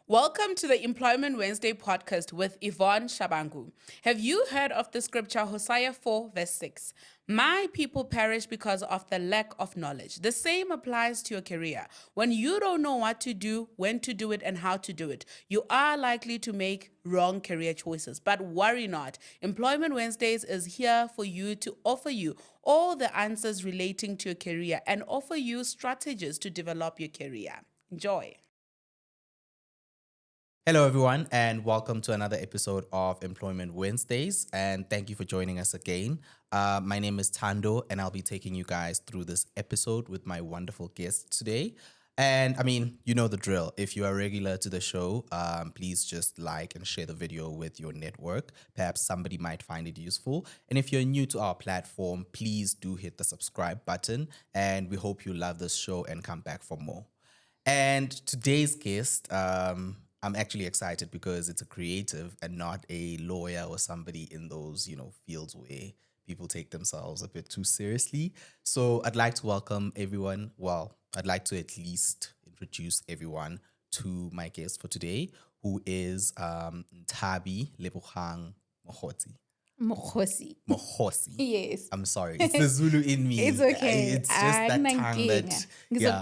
Welcome to the Employment Wednesday podcast with Yvonne Shabangu. Have you heard of the scripture Hosea 4 verse 6? My people perish because of the lack of knowledge. The same applies to your career. When you don't know what to do, when to do it, and how to do it, you are likely to make wrong career choices. But worry not. Employment Wednesdays is here for you to offer you all the answers relating to your career and offer you strategies to develop your career. Enjoy. Hello, everyone, and welcome to another episode of Employment Wednesdays. And thank you for joining us again. My name is Tando, and I'll be taking you guys through this episode with my wonderful guest today. And I mean, you know the drill. If you are regular to the show, please just like and share the video with your network. Perhaps somebody might find it useful. And if you're new to our platform, please do hit the subscribe button. And we hope you love this show and come back for more. And today's guest, I'm actually excited because it's a creative and not a lawyer or somebody in those, fields where people take themselves a bit too seriously. So I'd like to welcome everyone. Well, I'd like to at least introduce everyone to my guest for today, who is Ntabi Lebogang Mogotsi. Mohosi. Yes. I'm sorry. It's the Zulu in me. It's okay. It's just that tongue that...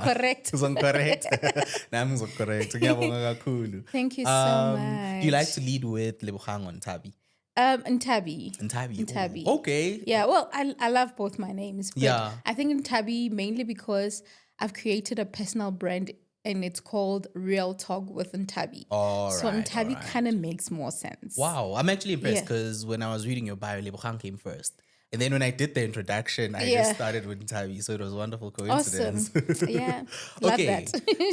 Correct. Correct. Correct. Thank you so much. Do you like to lead with Lebogang or Ntabi? Ntabi. Ntabi. Oh, okay. Yeah, well, I love both my names. But Yeah. I think Ntabi mainly because I've created a personal brand and it's called Real Talk with Ntabi. So Ntabi kind of makes more sense. Wow. I'm actually impressed because when I was reading your bio, Lebogang came first. And then when I did the introduction, I just started with Ntabi. So it was a wonderful coincidence. Awesome. Yeah. Love that.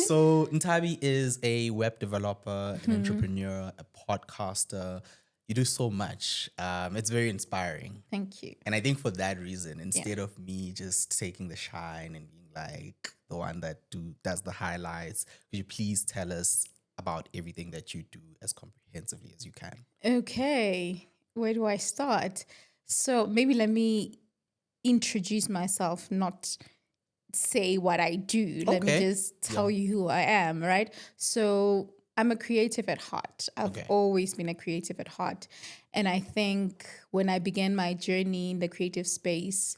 So Ntabi is a web developer, an entrepreneur, a podcaster. You do so much. It's very inspiring. Thank you. And I think for that reason, instead of me just taking the shine and being like the one that does the highlights, could you please tell us about everything that you do as comprehensively as you can? Okay. Where do I start? So maybe let me introduce myself, not say what I do. Let me just tell you who I am, right? So I'm a creative at heart. I've always been a creative at heart. And I think when I began my journey in the creative space,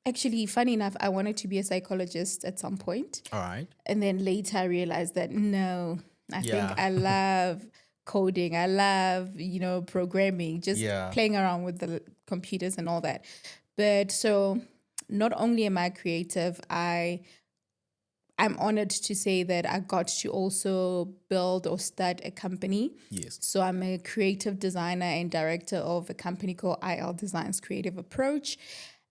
actually, funny enough, I wanted to be a psychologist at some point. All right. And then later I realized that no, I think I love coding. I love, programming, just playing around with the computers and all that. But so not only am I creative, I'm honored to say that I got to also build or start a company. Yes. So I'm a creative designer and director of a company called IL Designs Creative Approach.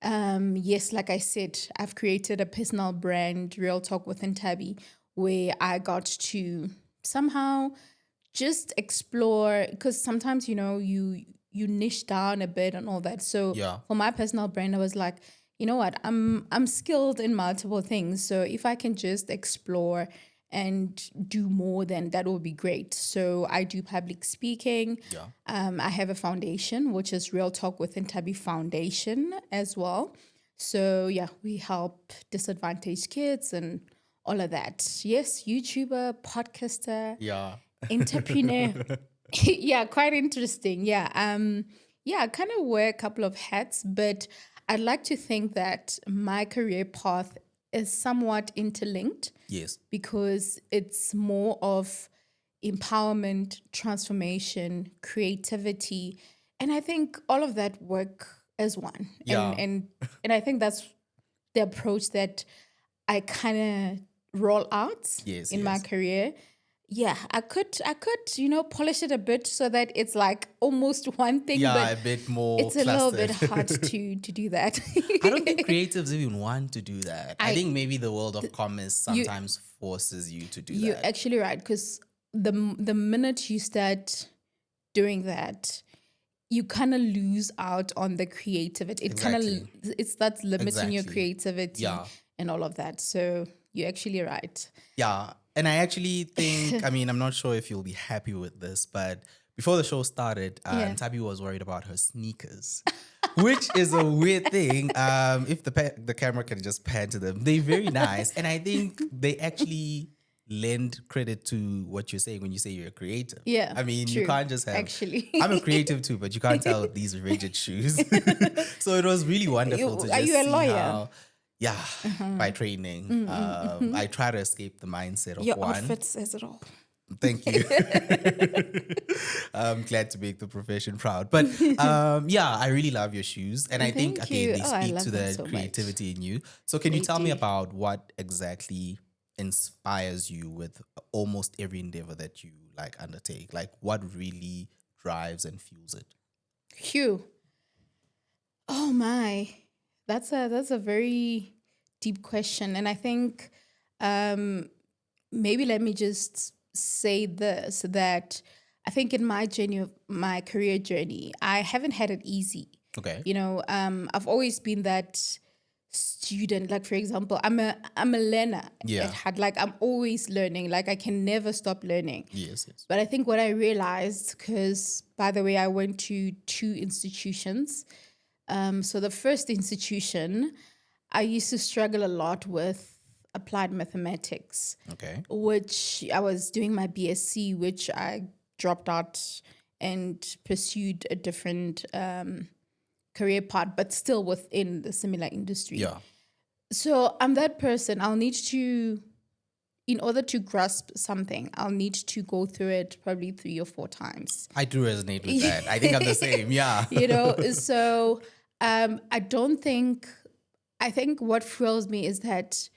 Yes, like I said, I've created a personal brand, Real Talk with Ntabi, where I got to somehow just explore, because sometimes, you niche down a bit and all that. So for my personal brand, I was like, you know what, I'm skilled in multiple things. So if I can just explore and do more, then that will be great. So I do public speaking. Yeah. I have a foundation, which is Real Talk with Ntabi Foundation as well. So we help disadvantaged kids and all of that. Yes, YouTuber, podcaster, entrepreneur. Quite interesting. I kind of wear a couple of hats, but I'd like to think that my career path is somewhat interlinked. Yes. Because it's more of empowerment, transformation, creativity. And I think all of that work as one. Yeah. And I think that's the approach that I kind of roll out in my career. Yeah, I could, polish it a bit so that it's like almost one thing, but a bit more it's clustered. a little bit hard to do that. I don't think creatives even want to do that. I think maybe the world of commerce sometimes forces you to do that. You're actually right, because the minute you start doing that, you kind of lose out on the creativity. It starts limiting your creativity and all of that. So you're actually right. Yeah. And I actually think, I'm not sure if you'll be happy with this, but before the show started, Ntabi was worried about her sneakers, which is a weird thing. If the camera can just pan to them, they're very nice. And I think they actually lend credit to what you're saying when you say you're a creative. Yeah, I mean, you true, can't just have. actually. I'm a creative too, but you can't tell these rigid shoes. So it was really wonderful to Are just you a see lawyer? how, yeah, by training, I try to escape the mindset of Your one. outfit says it all. Thank you. I'm glad to make the profession proud. But yeah, I really love your shoes. And I think, Thank again, you. they Oh, I speak love to them the so much. creativity in you. So can you They tell me do. about what exactly inspires you with almost every endeavor that you like undertake? Like what really drives and fuels it? Hugh. Oh my. That's a very deep question. And I think maybe let me just say this, that I think in my journey, my career journey, I haven't had it easy. Okay. I've always been that student. Like, for example, I'm a learner Yeah. at heart. Like, I'm always learning. Like, I can never stop learning. Yes, yes. But I think what I realized, because by the way, I went to 2 institutions. So the first institution, I used to struggle a lot with applied mathematics, Okay. which I was doing my BSc, which I dropped out and pursued a different career path, but still within the similar industry. Yeah. So I'm that person. I'll need to, in order to grasp something, I'll need to go through it probably 3 or 4 times. I do resonate with that. I think I'm the same. Yeah. So I think what thrills me is that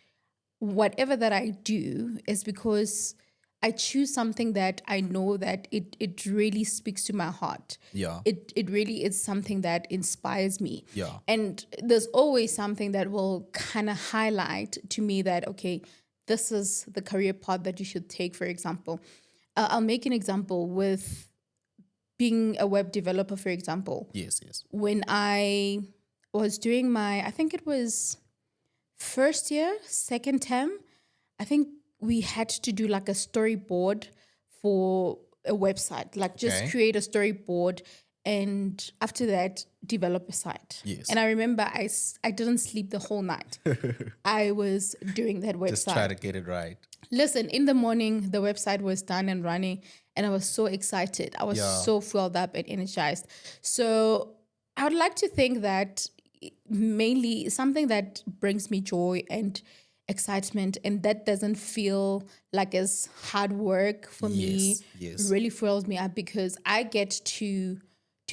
whatever that I do is because I choose something that I know that it really speaks to my heart. Yeah. It really is something that inspires me. Yeah. And there's always something that will kind of highlight to me that, okay, this is the career path that you should take, for example. I'll make an example with being a web developer, for example. Yes, yes. When I was doing I think it was first year, second term, I think we had to do like a storyboard for a website, like just Okay. create a storyboard, and after that, develop a site. Yes. And I remember I didn't sleep the whole night. I was doing that website. Just try to get it right. Listen, in the morning, the website was done and running, and I was so excited. I was Yeah. so filled up and energized. So I would like to think that mainly something that brings me joy and excitement, and that doesn't feel like as hard work for me, Yes. really thrills me up, because I get to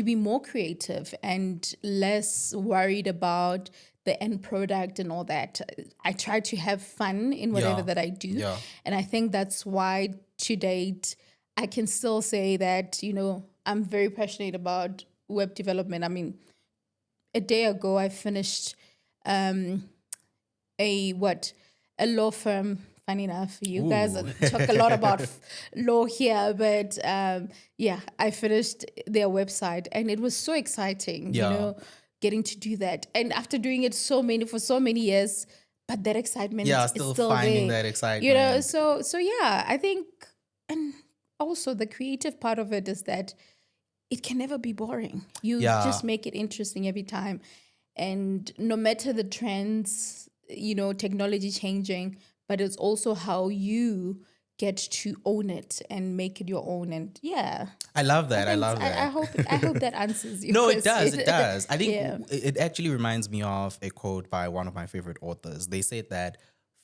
be more creative and less worried about the end product and all that. I try to have fun in whatever Yeah. that I do. Yeah. And I think that's why to date, I can still say that, I'm very passionate about web development. I mean, a day ago, I finished a law firm. Funny enough, you guys talk a lot about law here, but I finished their website, and it was so exciting, Yeah. getting to do that. And after doing it for so many years, but that excitement Yeah, is still still finding there, that excitement. So yeah, I think, and also the creative part of it is that it can never be boring. You Yeah. just make it interesting every time. And no matter the trends, technology changing, but it's also how you get to own it and make it your own. And yeah. I love that. I Thanks. love that. I hope that answers your No, question. it does. It does. I think Yeah. it actually reminds me of a quote by one of my favorite authors. They said that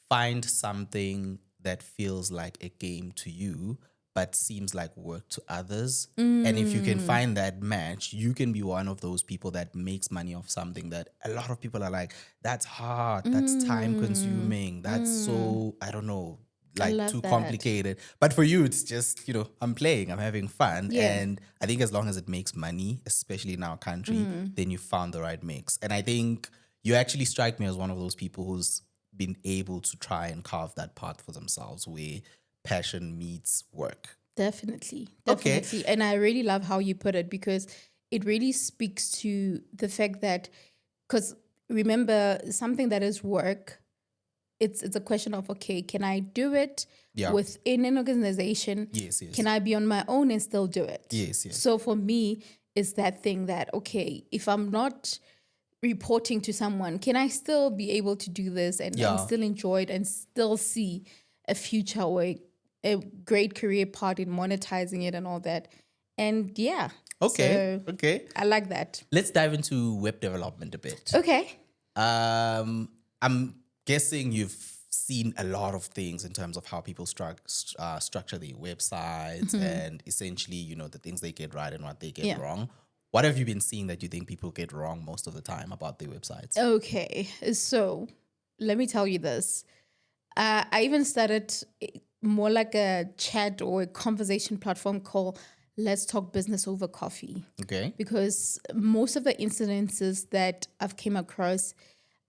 find something that feels like a game to you, but seems like work to others. And if you can find that match, you can be one of those people that makes money off something that a lot of people are like, that's hard, that's time consuming, that's so, I don't know, like love too that. complicated. But for you, it's just, I'm playing, I'm having fun. Yeah. And I think as long as it makes money, especially in our country, then you found the right mix. And I think you actually strike me as one of those people who's been able to try and carve that path for themselves where passion meets work. Definitely. Okay. And I really love how you put it, because it really speaks to the fact that, because remember, something that is work, it's a question of, okay, can I do it Yeah. within an organization? Yes, yes. Can I be on my own and still do it? Yes, yes. So for me, it's that thing that, okay, if I'm not reporting to someone, can I still be able to do this and Yeah. still enjoy it and still see a future where a great career path in monetizing it and all that. And yeah. Okay. So Okay. I like that. Let's dive into web development a bit. Okay. I'm guessing you've seen a lot of things in terms of how people structure their websites and essentially, the things they get right and what they get wrong. What have you been seeing that you think people get wrong most of the time about their websites? Okay. So let me tell you this. I even started more like a chat or a conversation platform called Let's Talk Business Over Coffee. Okay. Because most of the incidences that I've came across,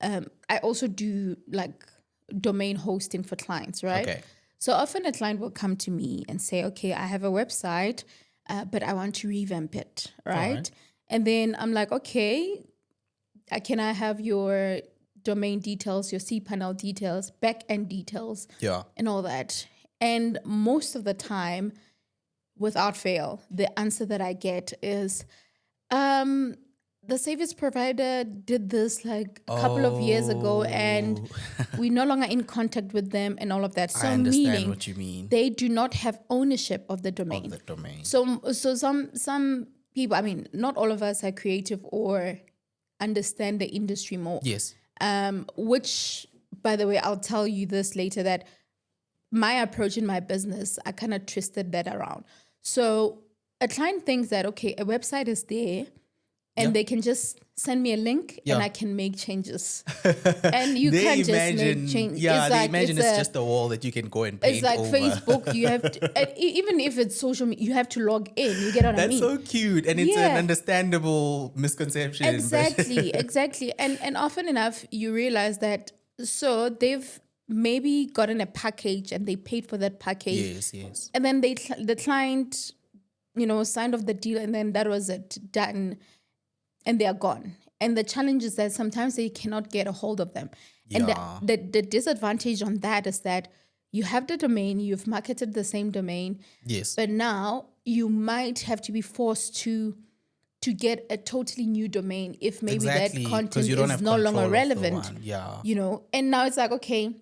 I also do like domain hosting for clients, right? Okay. So often a client will come to me and say, okay, I have a website, but I want to revamp it, right? And then I'm like, okay, can I have your domain details, your cPanel details, back-end details, and all that? And most of the time, without fail, the answer that I get is, the service provider did this like a couple of years ago, and we're no longer in contact with them and all of that. So I understand meaning what you mean. they do not have ownership of the domain. So some people, I mean, not all of us are creative or understand the industry more. Yes. Which, by the way, I'll tell you this later, that my approach in my business, I kind of twisted that around. So a client thinks that, okay, a website is there and they can just send me a link and I can make changes. And you can't just make changes. Yeah, they imagine it's just a wall that you can go and paint It's like over. Facebook. You have to, and even if it's social media, you have to log in. You get what I mean? That's so cute. And it's an understandable misconception. Exactly. And often enough, you realize that, so they've maybe gotten a package and they paid for that package. Yes. And then the client, signed off the deal, and then that was it, done. And they are gone. And the challenge is that sometimes they cannot get a hold of them. And the disadvantage on that is that you have the domain, you've marketed the same domain. Yes. But now you might have to be forced to get a totally new domain if maybe that content is no longer relevant. And now it's like, okay,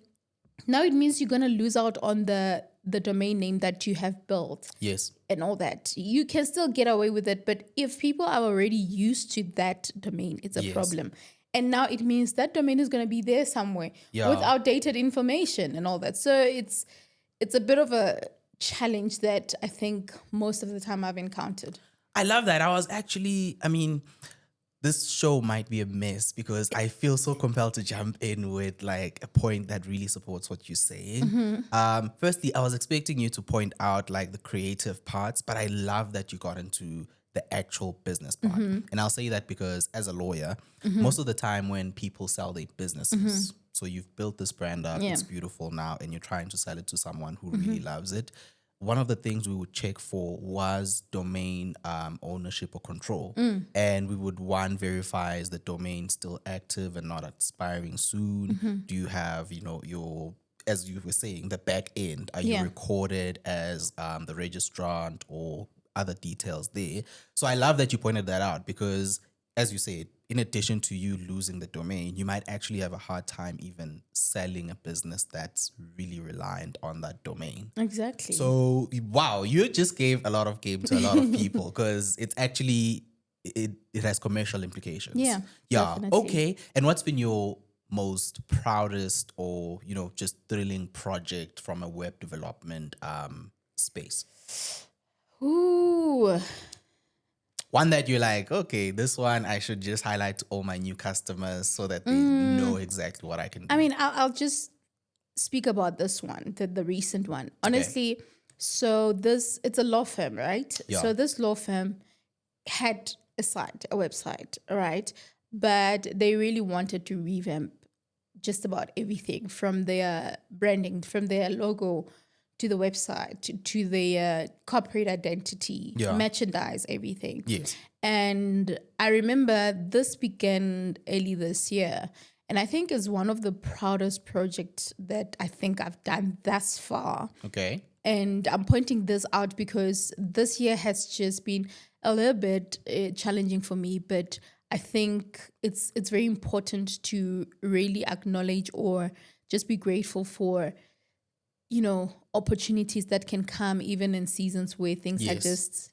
now it means you're going to lose out on the domain name that you have built. Yes. And all that. You can still get away with it, but if people are already used to that domain, it's a problem. And now it means that domain is going to be there somewhere with outdated information and all that. So it's a bit of a challenge that I think most of the time I've encountered. I love that. This show might be a mess because I feel so compelled to jump in with like a point that really supports what you're saying. Firstly, I was expecting you to point out like the creative parts, but I love that you got into the actual business part. And I'll say that because as a lawyer, most of the time when people sell their businesses, so you've built this brand up, it's beautiful now, and you're trying to sell it to someone who really loves it. One of the things we would check for was domain ownership or control. And we would, verify is the domain still active and not expiring soon? Do you have, your, as you were saying, the back end? Are you recorded as the registrant or other details there? So I love that you pointed that out because, as you said, in addition to you losing the domain, you might actually have a hard time even selling a business that's really reliant on that domain. Exactly. So, wow, you just gave a lot of game to a lot of people because it's actually, it has commercial implications. Yeah. Definitely. Okay. And what's been your most proudest or, just thrilling project from a web development space? Ooh. One that you're like, okay, this one I should just highlight to all my new customers so that they know exactly what I can do. I mean, I'll just speak about this one, the recent one. Honestly, so it's a law firm, right? Yeah. So this law firm had a website, right? But they really wanted to revamp just about everything, from their branding, from their logo, to the website, to the corporate identity, merchandise, everything. Yes. And I remember this began early this year. And I think is one of the proudest projects that I think I've done thus far. Okay. And I'm pointing this out because this year has just been a little bit challenging for me, but I think it's very important to really acknowledge or just be grateful for opportunities that can come even in seasons where things are Yes. just,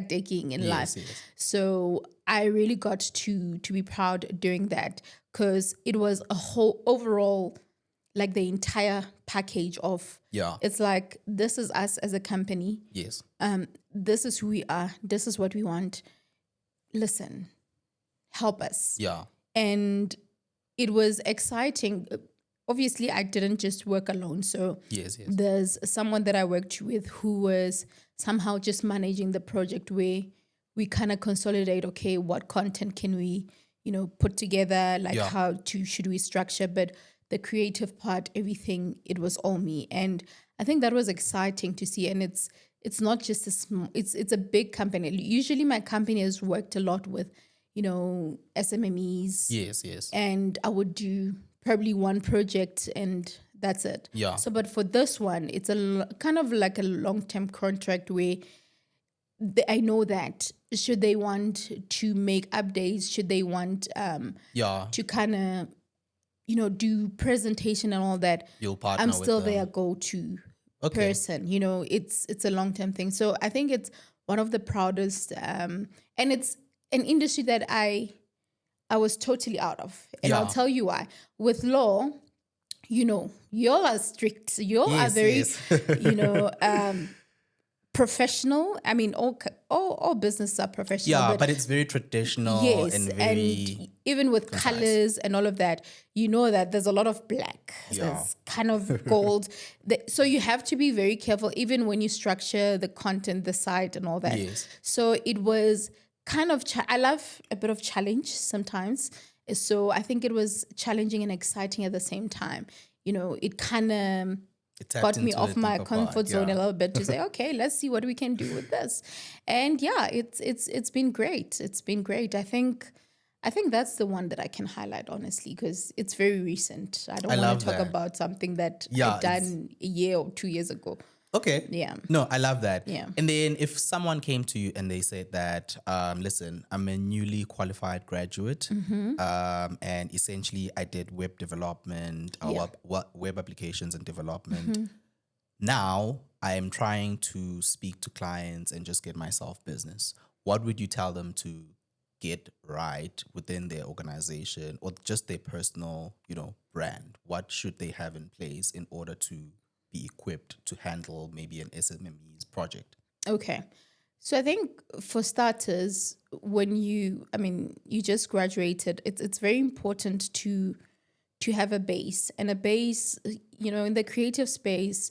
taking in life. Yes. So I really got to be proud doing that, because it was a whole overall, like the entire package of, Yeah. it's like, this is us as a company. Yes. This is who we are. This is what we want. Listen, help us. Yeah. And it was exciting. Obviously, I didn't just work alone. So Yes. there's someone that I worked with who was somehow just managing the project, where we kind of consolidate, okay, what content can we, put together, like Yeah. how should we structure, but the creative part, everything, it was all me. And I think that was exciting to see. And it's not just a small, it's a big company. Usually my company has worked a lot with, SMMEs. Yes. And I would do probably one project and that's it. Yeah. So, but for this one, it's kind of like a long-term contract, where I know that should they want to make updates, should they want Yeah. to kind of, do presentation and all that, You'll partner I'm with still them. their go-to Okay. person. It's a long-term thing. So I think it's one of the proudest, and it's an industry that I was totally out of. And I'll Yeah. tell you why. With law, y'all are strict. Y'all are Yes, very, yes. professional. I mean, all businesses are professional. Yeah, but it's very traditional yes, and and very even with concise. colors and all of that, that there's a lot of black. Yeah. There's kind of gold. So you have to be very careful, even when you structure the content, the site, and all that. Yes. So it was kind of, I love a bit of challenge sometimes. So I think it was challenging and exciting at the same time. It kind of It tapped got me into off the my deeper comfort part, zone yeah. a little bit to say, okay, let's see what we can do with this. And yeah, it's been great. It's been great. I think that's the one that I can highlight, honestly, because it's very recent. I don't I want love to talk that. about something that Yeah, I've done a year or 2 years ago. Okay. Yeah. No, I love that. Yeah. And then if someone came to you and they said that, listen, I'm a newly qualified graduate, and essentially I did web development, Yeah. web applications and development. Now I am trying to speak to clients and just get myself business. What would you tell them to get right within their organization or just their personal, brand? What should they have in place in order to be equipped to handle maybe an SMME's project? Okay. So I think for starters, when you just graduated, it's very important to have a base. And a base, in the creative space,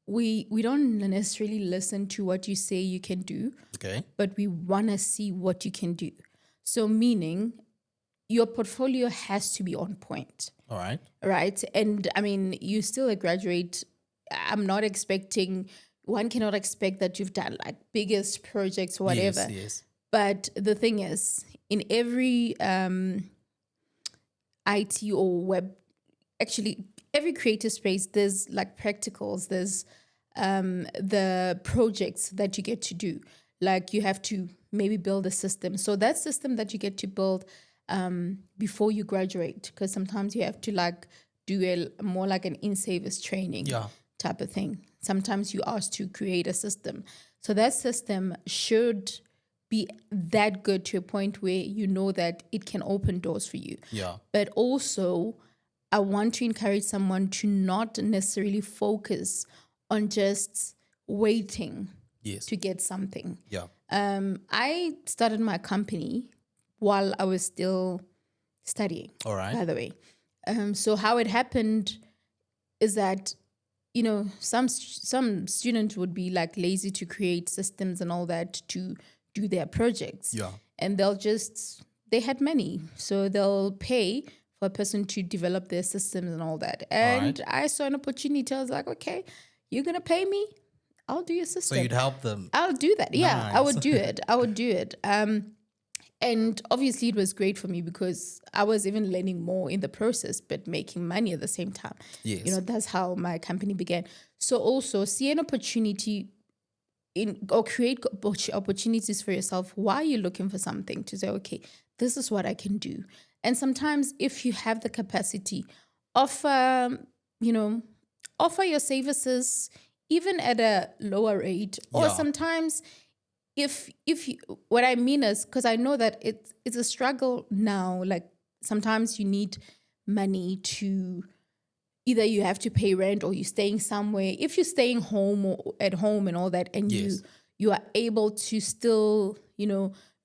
we don't necessarily listen to what you say you can do, Okay. but we want to see what you can do. So meaning your portfolio has to be on point. All right. Right. And you're still a graduate. I'm not expecting, one cannot expect that you've done like biggest projects or whatever. Yes. But the thing is, in every IT or web, actually every creative space, there's like practicals, there's the projects that you get to do. Like you have to maybe build a system. So that system that you get to build before you graduate, because sometimes you have to like do more like an in-service training type of thing. Sometimes you ask to create a system. So that system should be that good to a point where you know that it can open doors for you. Yeah. But also, I want to encourage someone to not necessarily focus on just waiting to get something. Yeah. I started my company while I was still studying, All right. by the way. So how it happened is that, some students would be like lazy to create systems and all that to do their projects. Yeah. And they had money. So they'll pay for a person to develop their systems and all that. And I saw an opportunity. I was like, okay, you're going to pay me? I'll do your system. So you'd help them. I'll do that. Yeah, Nice. I would do it. And obviously it was great for me because I was even learning more in the process, but making money at the same time. Yes. That's how my company began. So also see an opportunity or create opportunities for yourself while you're looking for something to say, okay, this is what I can do. And sometimes if you have the capacity, offer, offer your services even at a lower rate, or Yeah. sometimes if you, what I mean is, because I know that it's a struggle now, like sometimes you need money to, either you have to pay rent or you're staying somewhere. If you're staying home or at home and all that, and Yes. you are able to still,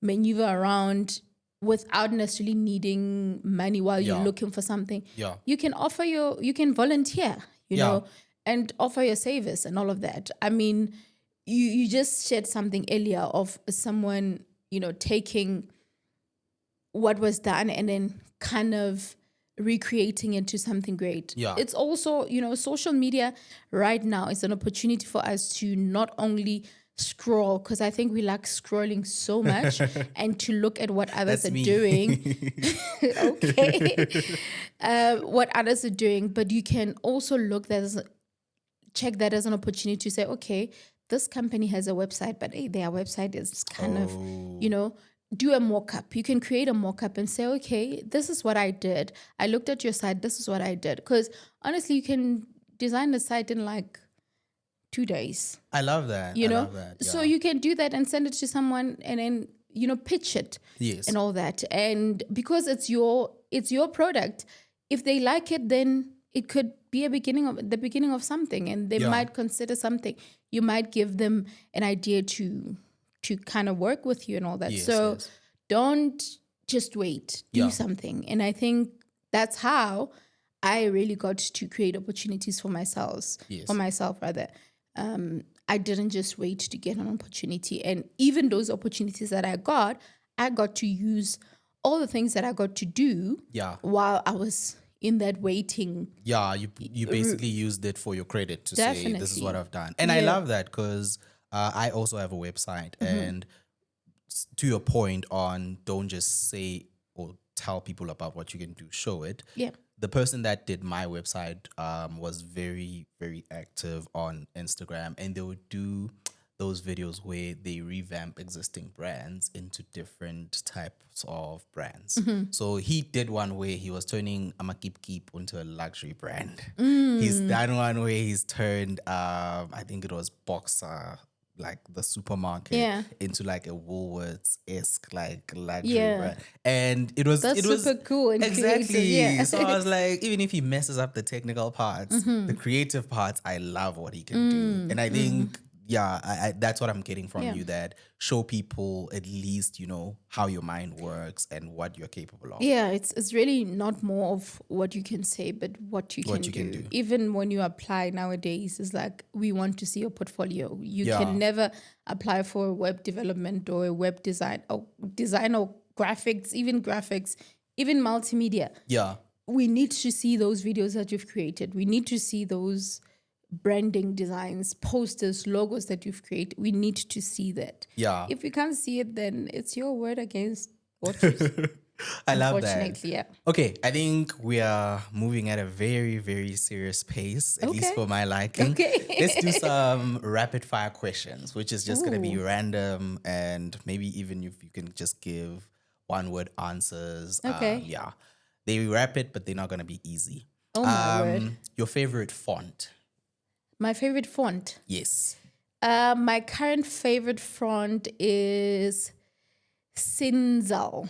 maneuver around without necessarily needing money while you're Yeah. looking for something, Yeah. you can you can volunteer, Yeah. know, and offer your service and all of that. I mean, you just shared something earlier of someone, taking what was done and then kind of recreating it to something great. Yeah. It's also, social media right now is an opportunity for us to not only scroll, because I think we like scrolling so much, and to look at what others That's are me. doing. Okay. What others are doing, but you can also check that as an opportunity to say, okay, this company has a website, but hey, their website is kind of, do a mock-up. You can create a mock-up and say, okay, this is what I did. I looked at your site. This is what I did. Because honestly, you can design a site in like 2 days. I love that. You I know, love that. so Yeah. you can do that and send it to someone, and then pitch it. Yes. And all that. And because it's your product, if they like it, then it could be the beginning of something, and they Yeah. might consider something. You might give them an idea to kind of work with you and all that. Yes, so yes. don't just wait. Do Yeah. something. And I think that's how I really got to create opportunities for myself. Yes. For myself, rather. I didn't just wait to get an opportunity. And even those opportunities that I got to use all the things that I got to do Yeah. while I was in that waiting. Yeah, you basically used it for your credit to say this is Definitely. what I've done, and I Yeah. love that because I also have a website, and to your point on don't just say or tell people about what you can do, show it. Yeah. The person that did my website was very, very active on Instagram, and they would do those videos where they revamp existing brands into different types of brands. So he did one where he was turning Keep into a luxury brand. He's done one where he's turned, I think it was Boxer, like the supermarket, Yeah. into like a Woolworths-esque like luxury Yeah. brand. And it was That's super cool and exactly. creative, yeah. So I was like, even if he messes up the technical parts, the creative parts, I love what he can do. And I think, yeah, I that's what I'm getting from Yeah. you, that show people at least, how your mind works and what you're capable of. Yeah, it's really not more of what you can say, but what you can do. Even when you apply nowadays, it's like we want to see your portfolio. You Yeah. can never apply for a web development or a web design or graphics, even multimedia. Yeah. We need to see those videos that you've created. We need to see those branding designs, posters, logos that you've created. We need to see that. Yeah. If you can't see it, then it's your word against what you I love that. Unfortunately, yeah. Okay, I think we are moving at a very, very serious pace, at least Okay. for my liking. Okay. Let's do some rapid fire questions, which is just going to be Ooh. random, and maybe even if you can just give one word answers. Okay. Yeah. They rapid, but they're not going to be easy. Oh, my word. Your favorite font? My favorite font. Yes. My current favorite font is Sinzel.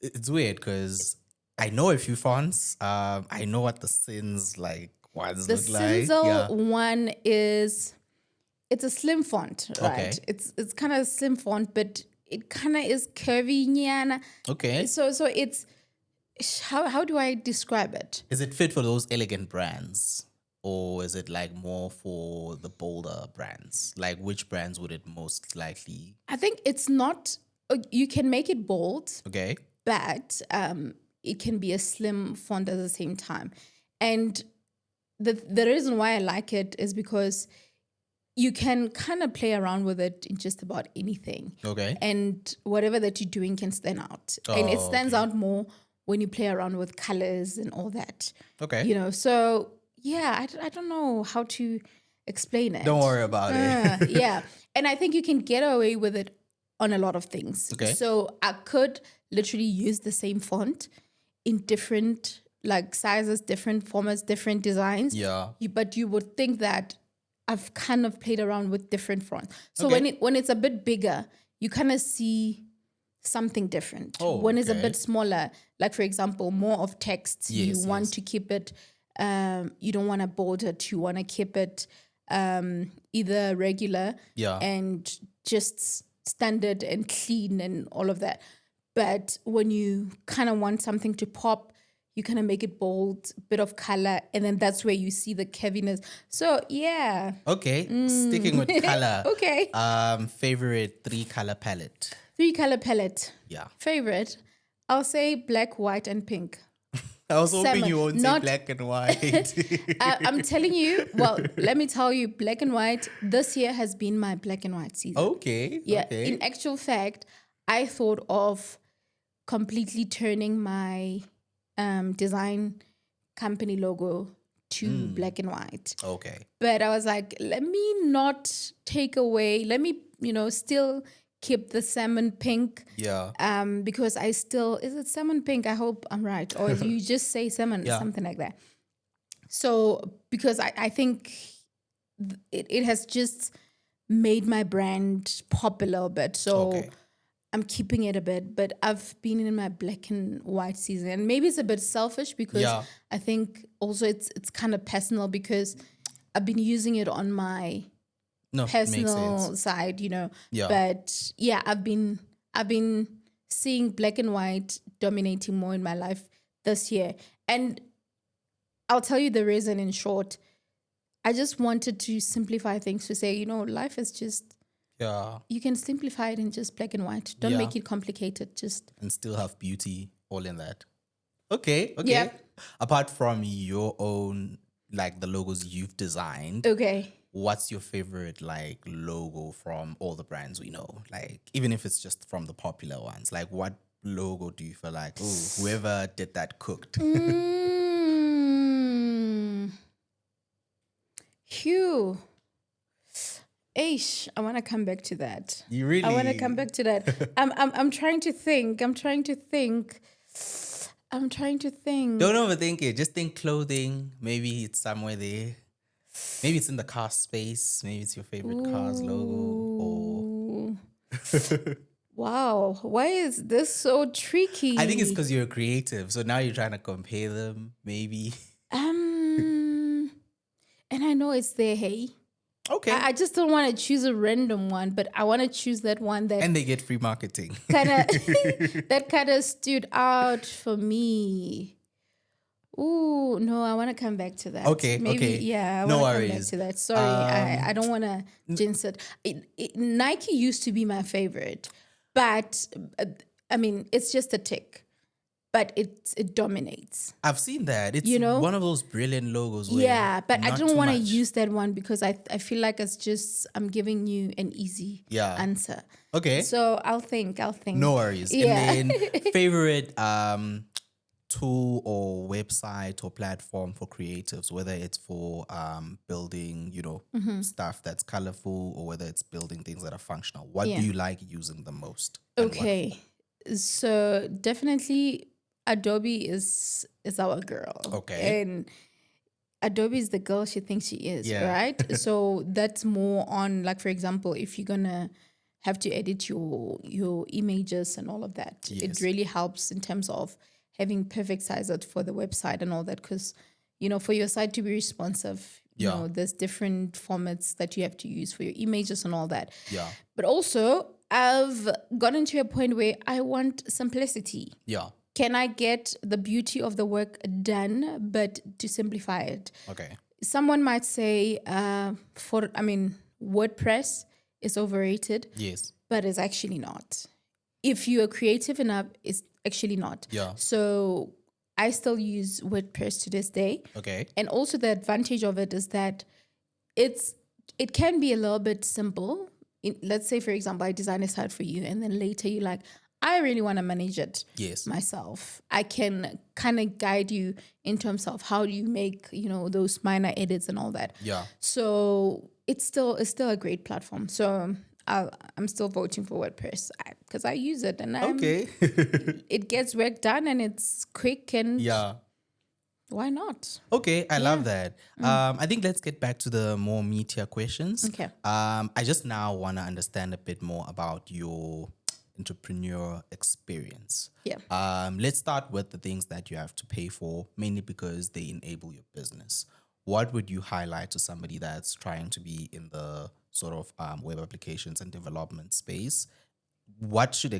It's weird because I know a few fonts. I know what the Sins ones The look like. Sinzel Yeah. one it's a slim font, right? Okay. It's kind of a slim font, but it kind of is curvy. Nyana. Okay. So it's how do I describe it? Is it fit for those elegant brands? Or is it like more for the bolder brands? Like which brands would it most likely? I think it's not. You can make it bold, Okay. but it can be a slim font at the same time. And the reason why I like it is because you can kind of play around with it in just about anything. Okay. And whatever that you're doing can stand out. And it Oh, stands out more when you play around with colors and all that. Okay. So yeah, I don't know how to explain it. Don't worry about it. Yeah. And I think you can get away with it on a lot of things. Okay. So I could literally use the same font in different like sizes, different formats, different designs. Yeah. But you would think that I've kind of played around with different fonts. So Okay. when it's a bit bigger, you kind of see something different. Oh, when it's a okay. bit smaller, like for example, more of text, you Yes, want yes. to keep it, you don't want to bold it, you want to keep it either regular Yeah. and just standard and clean and all of that. But when you kind of want something to pop, you kind of make it bold, bit of color, and then that's where you see the heaviness. So yeah, Okay. Sticking with color. okay. Favorite 3-color palette. 3-color palette. Yeah. Favorite, I'll say black, white, and pink. I was hoping Salmon, you won't say not- black and white. I'm telling you, well, let me tell you, black and white, this year has been my black and white season. Okay. Yeah, Okay. in actual fact, I thought of completely turning my design company logo to black and white. Okay. But I was like, let me not take away, let me, still keep the salmon pink. Yeah. Because I still, is it salmon pink? I hope I'm right. Or you just say salmon, Yeah. something like that. So, because I think it has just made my brand pop a little bit. So Okay. I'm keeping it a bit, but I've been in my black and white season. And maybe it's a bit selfish because Yeah. I think also it's kind of personal because I've been using it on my No, makes personal sense. side, Yeah. But yeah, I've been seeing black and white dominating more in my life this year. And I'll tell you the reason in short. I just wanted to simplify things to say, life is just, Yeah. you can simplify it in just black and white. Don't Yeah. make it complicated. Just And still have beauty all in that. Okay. Okay. Yep. Apart from your own, like the logos you've designed, okay. what's your favorite like logo from all the brands we know? Like, even if it's just from the popular ones, like what logo do you feel like, oh, whoever did that cooked? Hugh. Aish, I want to come back to that. You really? I want to come back to that. I'm trying to think. I'm trying to think. Don't overthink it. Just think clothing. Maybe it's somewhere there. Maybe it's in the car space. Maybe it's your favorite car's logo. Ooh. Wow. Why is this so tricky? I think it's because you're a creative. So now you're trying to compare them, maybe. And I know it's there, hey. Okay. I just don't want to choose a random one, but I want to choose that one that And they get free marketing. kind of that kind of stood out for me. Ooh, no, I want to come back to that. Okay, Maybe, okay. yeah, I No want to come back worries. to that. Sorry, I don't want to jinx it. Nike used to be my favorite, but I mean, it's just a tick. But it dominates. I've seen that. It's one of those brilliant logos. Where Yeah, but I not don't too want to much. use that one because I feel like it's just, I'm giving you an easy Yeah. answer. Okay. So I'll think. No worries. Yeah. And then favorite tool or website or platform for creatives, whether it's for building, Mm-hmm. stuff that's colorful or whether it's building things that are functional. What Yeah. do you like using the most? and what Okay. So definitely Adobe is our girl. Okay. And Adobe is the girl she thinks she is, Yeah. right? So that's more on, like, for example, if you're gonna have to edit your images and all of that, Yes. it really helps in terms of having perfect sizes for the website and all that. Because, for your site to be responsive, Yeah. there's different formats that you have to use for your images and all that. Yeah. But also, I've gotten to a point where I want simplicity. Yeah. Can I get the beauty of the work done, but to simplify it? Okay. Someone might say, WordPress is overrated, Yes. but it's actually not. If you are creative enough, it's actually not. Yeah. So I still use WordPress to this day. Okay. And also the advantage of it is that it can be a little bit simple. Let's say, for example, I design a site for you, and then later you're like, I really want to manage it Yes. myself. I can kind of guide you in terms of how do you make, those minor edits and all that. Yeah. So it's still a great platform. So I'm still voting for WordPress because I use it and Okay. it gets work done and it's quick and Yeah. Why not? Okay, I love that. I think let's get back to the more meatier questions. Okay. I just now want to understand a bit more about your entrepreneur experience. Yeah. Let's start with the things that you have to pay for, mainly because they enable your business. What would you highlight to somebody that's trying to be in the sort of web applications and development space? What should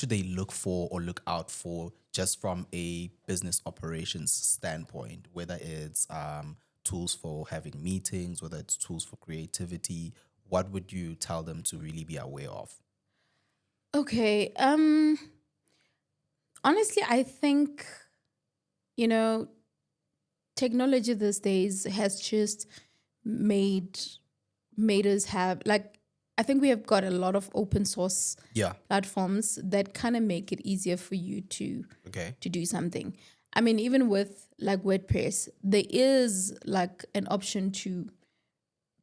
they look for or look out for just from a business operations standpoint, whether it's tools for having meetings, whether it's tools for creativity? What would you tell them to really be aware of? Okay. Honestly, I think, you know, technology these days has just made made us have, like, I think we have got a lot of open source Yeah. platforms that kind of make it easier for you Okay. to do something. I mean, even with like WordPress, there is like an option to,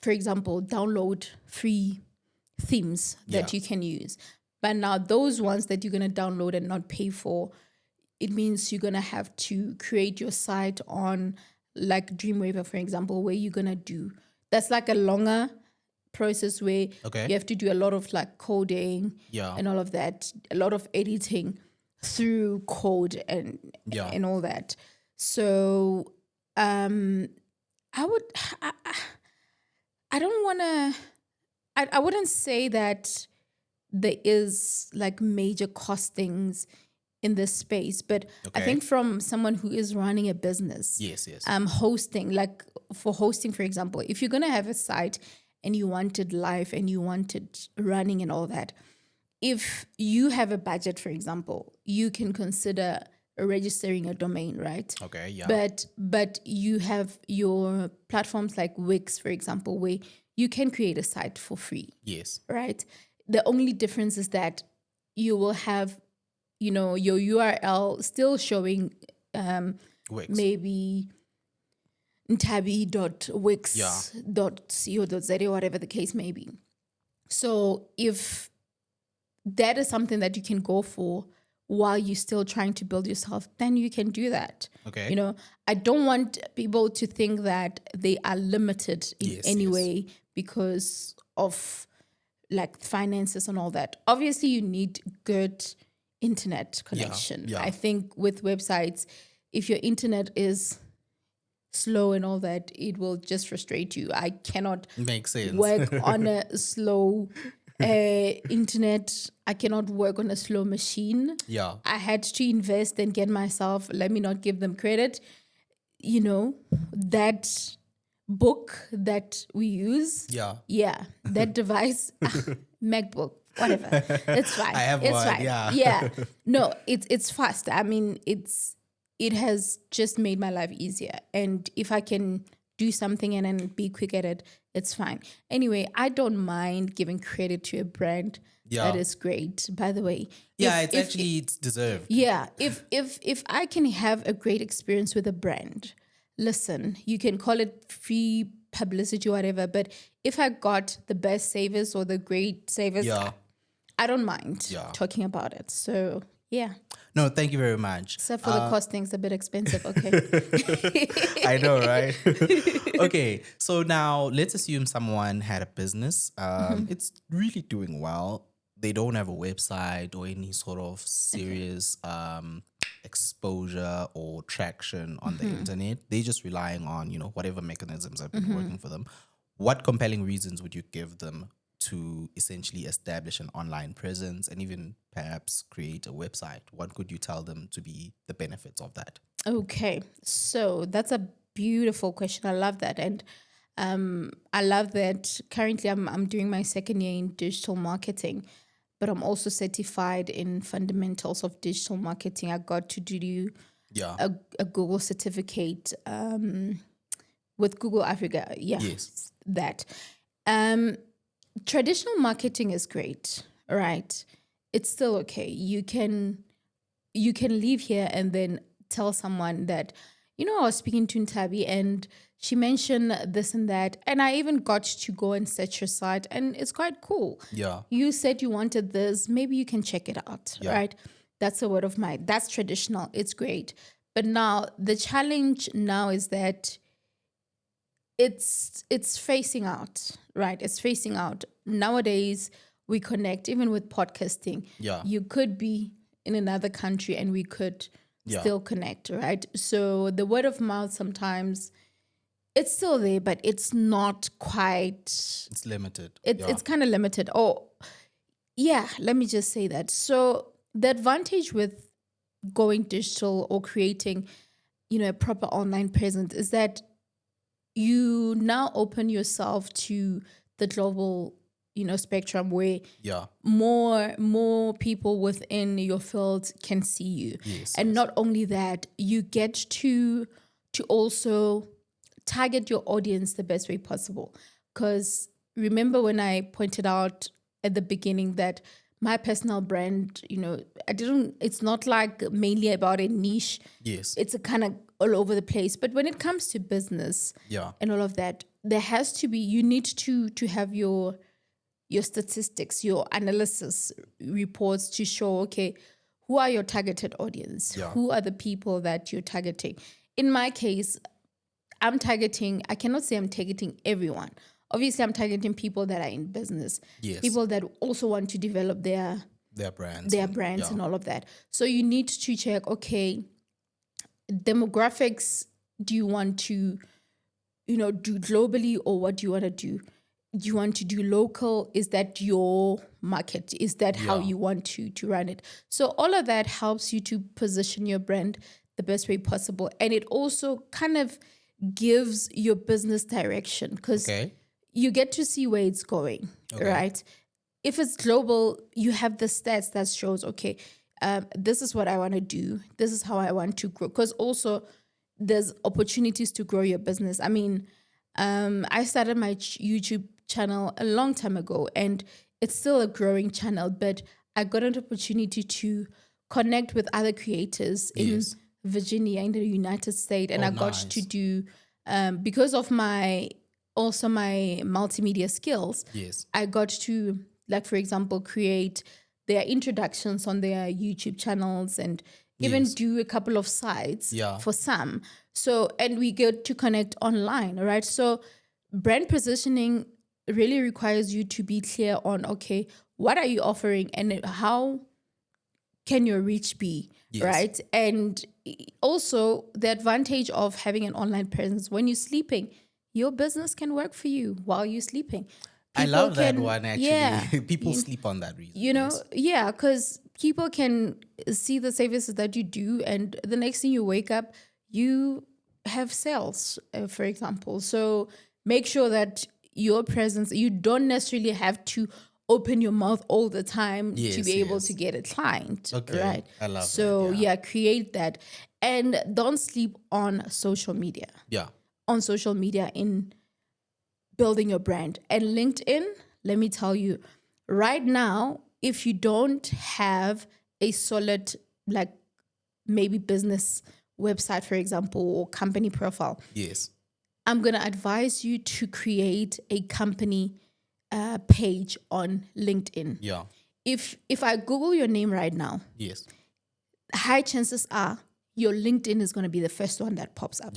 for example, download free themes that Yeah. you can use. But now those ones that you're going to download and not pay for, it means you're going to have to create your site on like Dreamweaver, for example, where you're going to do, that's like a longer process where Okay. you have to do a lot of like coding Yeah. and all of that, a lot of editing through code and Yeah. and all that. So um I would I don't want to I wouldn't say that there is like major costings in this space, but I Okay. think from someone who is running a business, Yes. Yes. hosting, like for hosting, for example, if you're gonna have a site and you want it live and you want it running and all that, if you have a budget, for example, you can consider registering a domain, right? Okay. Yeah. But you have your platforms like Wix, for example, where you can create a site for free, Yes. right? The only difference is that you will have, your URL still showing Wix. maybe ntabi.wix.co.za, whatever the case may be. So if that is something that you can go for while you're still trying to build yourself, then you can do that. Okay. I don't want people to think that they are limited in Yes, any yes. way because of like finances and all that. Obviously, you need good internet connection. yeah. I think with websites, if your internet is slow and all that, it will just frustrate you. I cannot Makes sense. work on a slow internet. I cannot work on a slow machine. Yeah. I had to invest and get myself, let me not give them credit, that book that we use. Yeah. That device, MacBook, whatever. It's fine. I have it's one, fine. yeah. Yeah. No, it's fast. I mean, it has just made my life easier. And if I can do something and then be quick at it, it's fine. Anyway, I don't mind giving credit to a brand. Yeah. That is great, by the way. Yeah, If- it's deserved. yeah, if I can have a great experience with a brand, listen, you can call it free publicity or whatever, but if I got the best savers or the great savers, Yeah. I don't mind Yeah. talking about it. So yeah, No, thank you very much. except for the costing's a bit expensive. Okay. I know, right? Okay, so now let's assume someone had a business. It's really doing well. They don't have a website or any sort of serious exposure or traction on the internet. They're just relying on, whatever mechanisms have been working for them. What compelling reasons would you give them to essentially establish an online presence and even perhaps create a website? What could you tell them to be the benefits of that? Okay, so that's a beautiful question. I love that, and I love that. Currently, I'm doing my second year in digital marketing, but I'm also certified in fundamentals of digital marketing. I got to do Yeah. a Google certificate with Google Africa. Yeah, Yes. that. Traditional marketing is great, right? It's still okay. You can leave here and then tell someone that, I was speaking to Ntabi and she mentioned this and that. And I even got to go and search your site and it's quite cool. Yeah. You said you wanted this. Maybe you can check it out, Yeah. right? That's a word of mouth. That's traditional. It's great. But now the challenge now is that it's facing out, right? It's facing out. Nowadays, we connect even with podcasting. Yeah. You could be in another country and we could still connect, right? So the word of mouth sometimes it's still there, but it's not quite. It's limited. It's kind of limited. Oh, yeah. Let me just say that. So the advantage with going digital or creating, a proper online presence is that you now open yourself to the global, spectrum where more people within your field can see you. And not only that, you get to also target your audience the best way possible. Because remember when I pointed out at the beginning that my personal brand, it's not like mainly about a niche. Yes. It's a kind of all over the place. But when it comes to business and all of that, there has to be, you need to have your statistics, your analysis reports to show, okay, who are your targeted audience? Who are the people that you're targeting? In my case, I cannot say I'm targeting everyone. Obviously, I'm targeting people that are in business, people that also want to develop their brands, and all of that. So you need to check, okay, demographics, do you want to, do globally, or what do you want to do? Do you want to do local? Is that your market? Is that how you want to run it? So all of that helps you to position your brand the best way possible. And it also kind of gives your business direction because you get to see where it's going, right? If it's global, you have the stats that shows, okay, this is what I want to do. This is how I want to grow. Because also there's opportunities to grow your business. I mean, I started my YouTube channel a long time ago and it's still a growing channel, but I got an opportunity to connect with other creators in Virginia, in the United States. And I got to do, because of my multimedia skills, I got to, like, for example, create their introductions on their YouTube channels and even do a couple of sites for some. So, and we get to connect online, right? So brand positioning really requires you to be clear on, okay, what are you offering and how can your reach be, right? And also the advantage of having an online presence, when you're sleeping, your business can work for you while you're sleeping. I love that one, actually. Yeah. People sleep on that reason. Because people can see the services that you do, and the next thing you wake up, you have sales, for example. So make sure that your presence, you don't necessarily have to open your mouth all the time to be able to get a client, right? I love that. So create that. And don't sleep on social media. On social media in building your brand. And LinkedIn, let me tell you, right now, if you don't have a solid, like maybe business website, for example, or company profile, I'm going to advise you to create a company page on LinkedIn. If I Google your name right now, high chances are your LinkedIn is going to be the first one that pops up.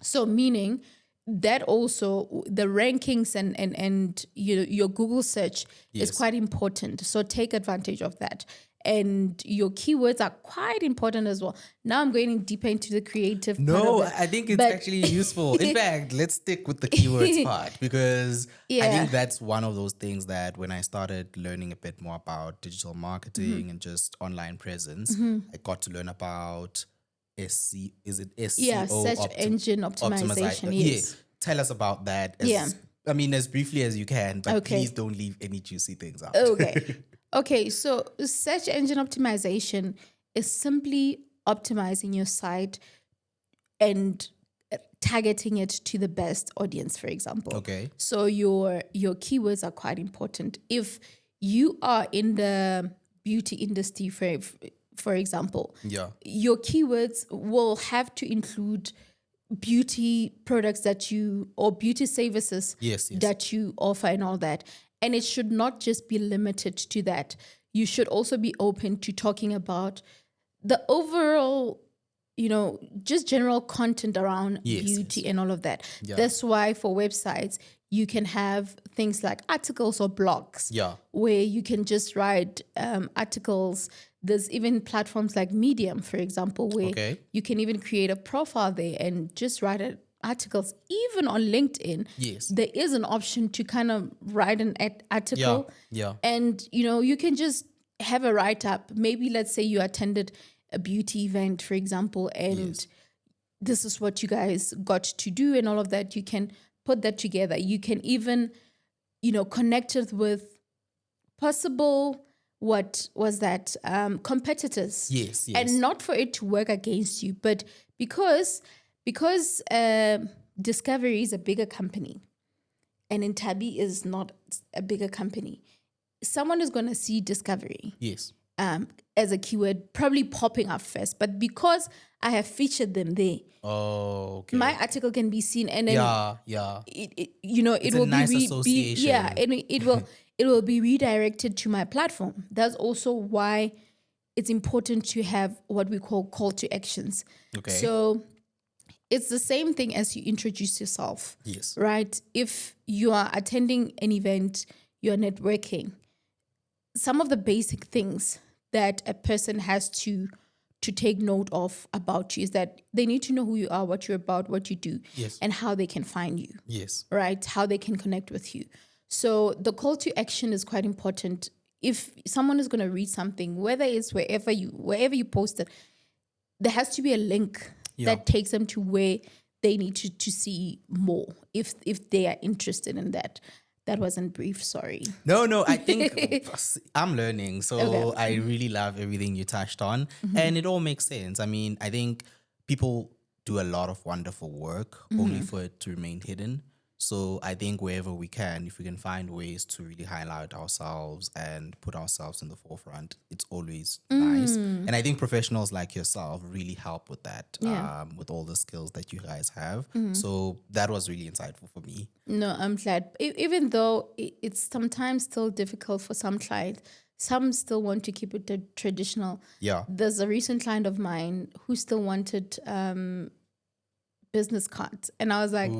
So meaning that also the rankings and your Google search is quite important. So take advantage of that. And your keywords are quite important as well. Now I'm going deeper into the creative part of it. I think it's actually useful. In fact, let's stick with the keywords part because I think that's one of those things that when I started learning a bit more about digital marketing and just online presence, I got to learn about SEO. Is it SEO? Search engine optimization. Yes. Tell us about that. I mean, as briefly as you can, but please don't leave any juicy things out. Okay, so search engine optimization is simply optimizing your site and targeting it to the best audience, for example. So your keywords are quite important. If you are in the beauty industry, for example, your keywords will have to include beauty products or beauty services that you offer and all that. And it should not just be limited to that. You should also be open to talking about the overall, just general content around Yes, beauty yes. and all of that. Yeah. That's why for websites, you can have things like articles or blogs Yeah. where you can just write articles. There's even platforms like Medium, for example, where Okay. you can even create a profile there and just write articles. Even on LinkedIn, Yes. there is an option to kind of write an article. Yeah. And, you can just have a write-up. Maybe let's say you attended a beauty event, for example, and Yes. this is what you guys got to do and all of that. You can put that together. You can even, connect it with possible, what was that, competitors. Yes. Yes. And not for it to work against you, but because Discovery is a bigger company and Intabi is not a bigger company, someone is going to see Discovery Yes. as a keyword probably popping up first. But because I have featured them there, Oh, okay. my article can be seen, and then Yeah. it It's a will nice be association. and it will be redirected to my platform. That's also why it's important to have what we call to actions. Okay. So it's the same thing as you introduce yourself. Yes. Right? If you are attending an event, you're networking, some of the basic things that a person has to take note of about you is that they need to know who you are, what you're about, what you do, Yes. and how they can find you, Yes. right? How they can connect with you. So the call to action is quite important. If someone is going to read something, whether it's wherever you post it, there has to be a link that takes them to where they need to see more if they are interested in that. That wasn't brief, sorry. No, I think I'm learning. So Okay. I really love everything you touched on. And it all makes sense. I mean, I think people do a lot of wonderful work only for it to remain hidden. So I think wherever we can, if we can find ways to really highlight ourselves and put ourselves in the forefront, it's always nice. And I think professionals like yourself really help with that, Yeah. with all the skills that you guys have. So that was really insightful for me. No, I'm glad. Even though it's sometimes still difficult for some clients, some still want to keep it traditional. Yeah. There's a recent client of mine who still wanted business cards. And I was like,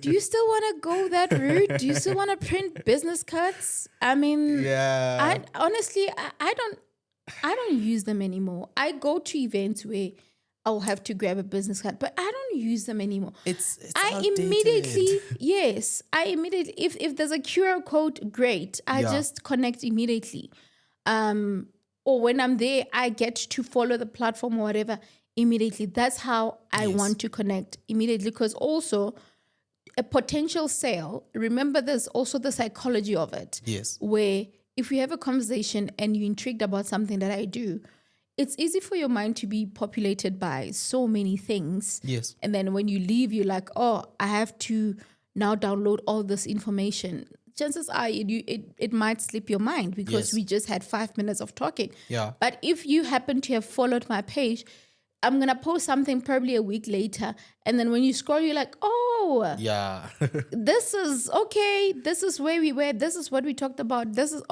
do you still want to go that route? Do you still want to print business cards? I mean, Yeah. I honestly, I don't use them anymore. I go to events where I'll have to grab a business card, but I don't use them anymore. It's I outdated. immediately, if there's a QR code, great. I just connect immediately. Or when I'm there, I get to follow the platform or whatever immediately. That's how I want to connect immediately, because also a potential sale, remember there's also the psychology of it. Yes. Where if we have a conversation and you're intrigued about something that I do, it's easy for your mind to be populated by so many things. Yes. And then when you leave, you're like, oh, I have to now download all this information. Chances are it might slip your mind because we just had 5 minutes of talking. Yeah. But if you happen to have followed my page, I'm going to post something probably a week later. And then when you scroll, you're like, oh, Yeah. this is okay. This is where we were. This is what we talked about. This is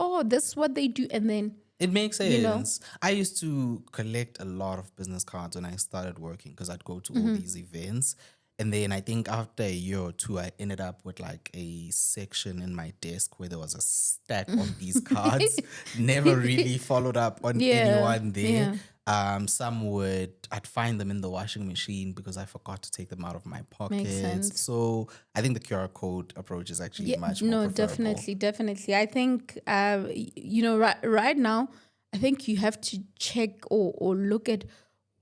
what they do. And then It makes sense. You know? I used to collect a lot of business cards when I started working because I'd go to all these events. And then I think after a year or two, I ended up with like a section in my desk where there was a stack of these cards. Never really followed up on anyone there. I'd find them in the washing machine because I forgot to take them out of my pockets. sense. So I think the QR code approach is actually much more preferable. definitely. I think, right now, I think you have to check or look at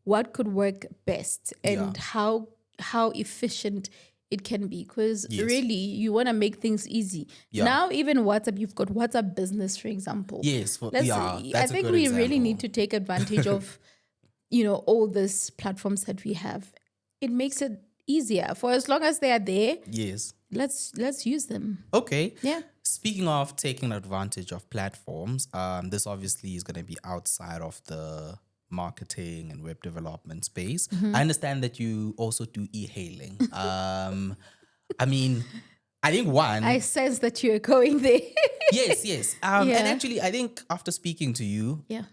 what could work best and how efficient it can be, because really you want to make things easy. Now even WhatsApp, you've got WhatsApp Business, for example. Yes, I that's a think good we example. really need to take advantage of all these platforms that we have. It makes it easier. For as long as they are there, Yes. let's use them. Okay. Yeah. Speaking of taking advantage of platforms, this obviously is going to be outside of the marketing and web development space. I understand that you also do e-hailing. I mean, I think one. I sense that you're going there. Yes. And actually, I think after speaking to you, Yeah.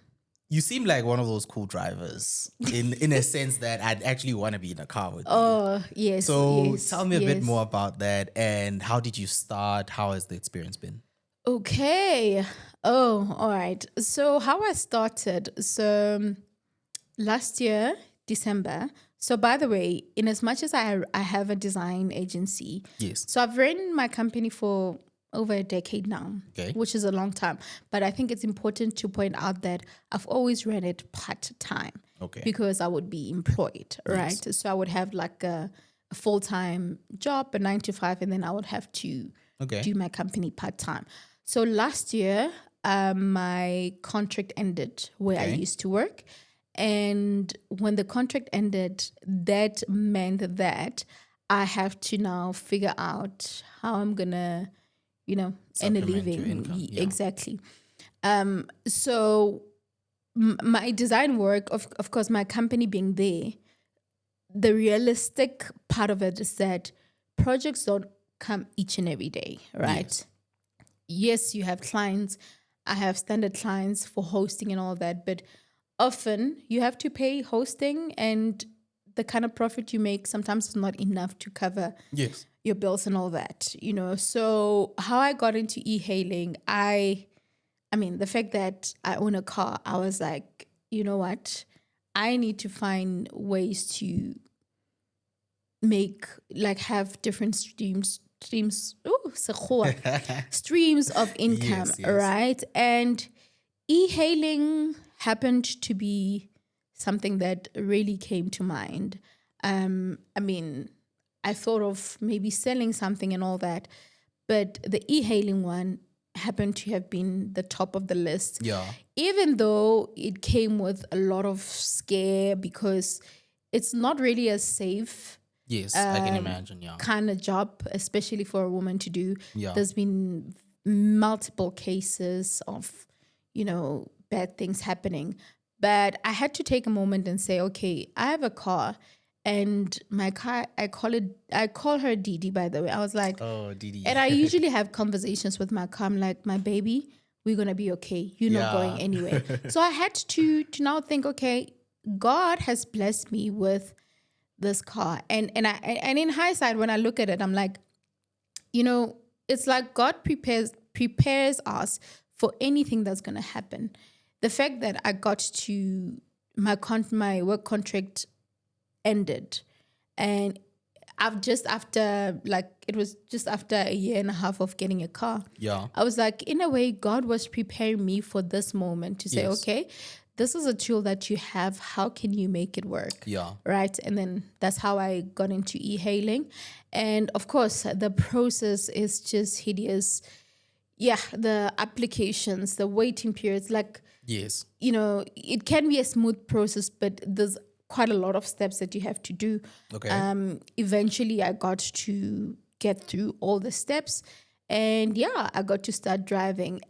You seem like one of those cool drivers in a sense that I'd actually want to be in a car with you. Oh, yes. So yes, tell me a bit yes. more about that, and how did you start? How has the experience been? Okay. Oh, all right. So how I started. So last year, December. So by the way, in as much as I have a design agency, Yes. so I've run my company for over a decade now, Okay. which is a long time. But I think it's important to point out that I've always ran it part-time Okay. because I would be employed, right? So I would have like a full-time job, a 9 to 5, and then I would have to Okay. do my company part-time. So last year, my contract ended where I Okay. used to work. And when the contract ended, that meant that I have to now figure out how I'm going to, earn a Supplement your living. income, yeah. Exactly. So my design work, of course, my company being there, the realistic part of it is that projects don't come each and every day, right? Yes, you have clients. I have standard clients for hosting and all that, but often you have to pay hosting, and the kind of profit you make sometimes is not enough to cover Yes. your bills and all that, So how I got into e-hailing, I mean, the fact that I own a car, I was like, you know what? I need to find ways to have different streams of income, Yes, yes. right? And e-hailing happened to be something that really came to mind. I mean, I thought of maybe selling something and all that, but the e-hailing one happened to have been the top of the list. Yeah. Even though it came with a lot of scare because it's not really a safe Yes, I can imagine. Yeah. kind of job, especially for a woman to do. Yeah. There's been multiple cases of, bad things happening. But I had to take a moment and say, okay, I have a car, and my car, I call her Didi, by the way. I was like, Oh, Didi. and I usually have conversations with my car. I'm like, my baby, we're going to be okay. You're not Yeah. going anywhere. So I had to now think, okay, God has blessed me with this car. And in hindsight, when I look at it, I'm like, it's like God prepares us for anything that's going to happen. The fact that I got to my work contract ended, and it was just after a year and a half of getting a car. Yeah. I was like, in a way, God was preparing me for this moment to say, Yes. okay, this is a tool that you have. How can you make it work? Yeah. Right. And then that's how I got into e-hailing. And of course, the process is just hideous. Yeah, the applications, the waiting periods, Yes. it can be a smooth process, but there's quite a lot of steps that you have to do. Okay. Eventually, I got to get through all the steps, and yeah, I got to start driving.